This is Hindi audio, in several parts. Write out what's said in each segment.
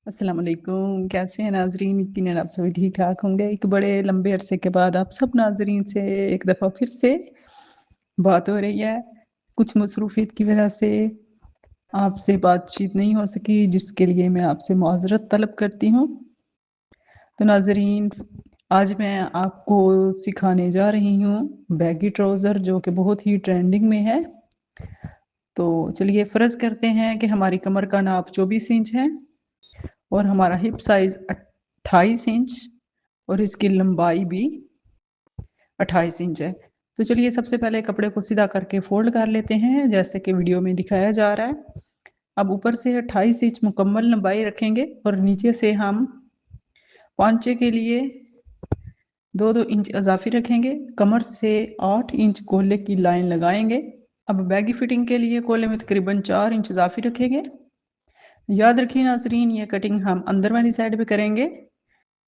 अस्सलाम वालेकुम, कैसे हैं नाज़रीन? यकीनन आप सभी ठीक-ठाक होंगे। एक बड़े लंबे अरसे के बाद आप सब नाज़रीन से एक दफ़ा फिर से बात हो रही है। कुछ मसरूफ़ियत की वज़ह से आपसे बातचीत नहीं हो सकी, जिसके लिए मैं आपसे माज़रत तलब करती हूँ। तो नाज़रीन, आज मैं आपको सिखाने जा रही हूँ बैगी ट्राउज़र, जो कि बहुत ही ट्रेंडिंग में है। तो चलिए फ़र्ज़ करते हैं कि हमारी कमर का नाप 24 इंच है और हमारा हिप साइज़ 28 इंच और इसकी लंबाई भी 28 इंच है। तो चलिए सबसे पहले कपड़े को सीधा करके फ़ोल्ड कर लेते हैं, जैसे कि वीडियो में दिखाया जा रहा है। अब ऊपर से 28 इंच मुकम्मल लंबाई रखेंगे और नीचे से हम पौंचे के लिए 2-2 इंच इज़ाफ़ी रखेंगे। कमर से 8 इंच कोले की लाइन लगाएँगे। अब बैगी फिटिंग के लिए कोले में तकरीबन 4 इंच इज़ाफ़ी रखेंगे। याद रखिए नाज़रीन, ये कटिंग हम अंदर वाली साइड पे करेंगे।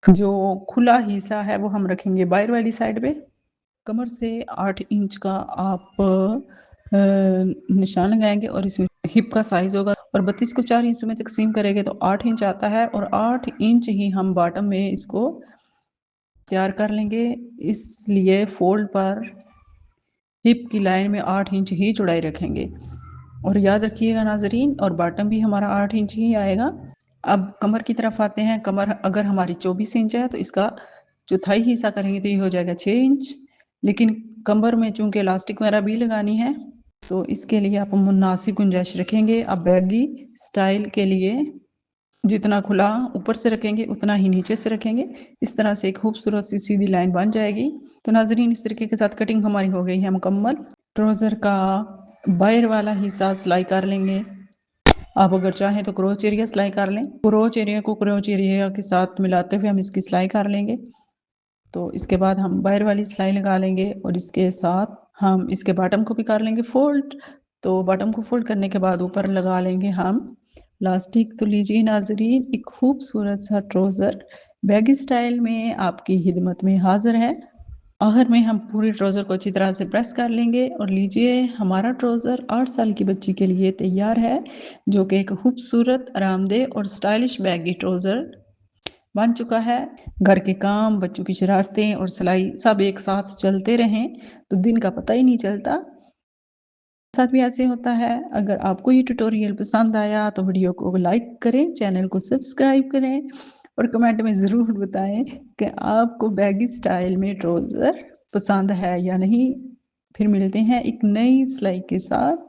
जो खुला हिस्सा है वो हम रखेंगे बाहर वाली साइड पे। कमर से 8 इंच का आप निशान लगाएँगे और इसमें हिप का साइज़ होगा और 32 को 4 हिस्सों में तक़सीम करेंगे तो 8 इंच आता है और 8 इंच ही हम बॉटम में इसको तैयार कर लेंगे। इसलिए फ़ोल्ड पर हिप की लाइन में 8 इंच ही चौड़ाई रखेंगे और याद रखिएगा नाज़रीन, और बॉटम भी हमारा 8 इंच ही आएगा। अब कमर की तरफ आते हैं। कमर अगर हमारी 24 इंच है तो इसका चौथाई हिस्सा करेंगे तो ये हो जाएगा 6 इंच। लेकिन कमर में चूँकि इलास्टिक वगैरह भी लगानी है तो इसके लिए आप मुनासिब गुंजाइश रखेंगे। अब बैगी स्टाइल के लिए जितना खुला ऊपर से रखेंगे उतना ही नीचे से रखेंगे। इस तरह से एक खूबसूरत सी सीधी लाइन बन जाएगी। तो नाज़रीन, इस तरीके के साथ कटिंग हमारी हो गई है मुकम्मल। ट्राउज़र का बाहर वाला हिस्सा सिलाई कर लेंगे। आप अगर चाहें तो क्रोच एरिया सिलाई कर लें। क्रोच एरिया को क्रोच एरिया के साथ मिलाते हुए हम इसकी सिलाई कर लेंगे। तो इसके बाद हम बाहर वाली सिलाई लगा लेंगे और इसके साथ हम इसके बॉटम को भी कर लेंगे फ़ोल्ड। तो बॉटम को फ़ोल्ड करने के बाद ऊपर लगा लेंगे हम इलास्टिक। तो लीजिए नाज़रीन, एक खूबसूरत सा ट्राउज़र बैगी स्टाइल में आपकी खिदमत में हाज़िर है। आखिर में हम पूरे ट्राउज़र को अच्छी तरह से प्रेस कर लेंगे और लीजिए हमारा ट्राउज़र 8 साल की बच्ची के लिए तैयार है, जो कि एक खूबसूरत, आरामदेह और स्टाइलिश बैगी ट्राउज़र बन चुका है। घर के काम, बच्चों की शरारतें और सिलाई सब एक साथ चलते रहें तो दिन का पता ही नहीं चलता। साथ भी ऐसे होता है। अगर आपको ये ट्यूटोरियल पसंद आया तो वीडियो को लाइक करें, चैनल को सब्सक्राइब करें और कमेंट में ज़रूर बताएं कि आपको बैगी स्टाइल में ट्राउज़र पसंद है या नहीं। फिर मिलते हैं एक नई सिलाई के साथ।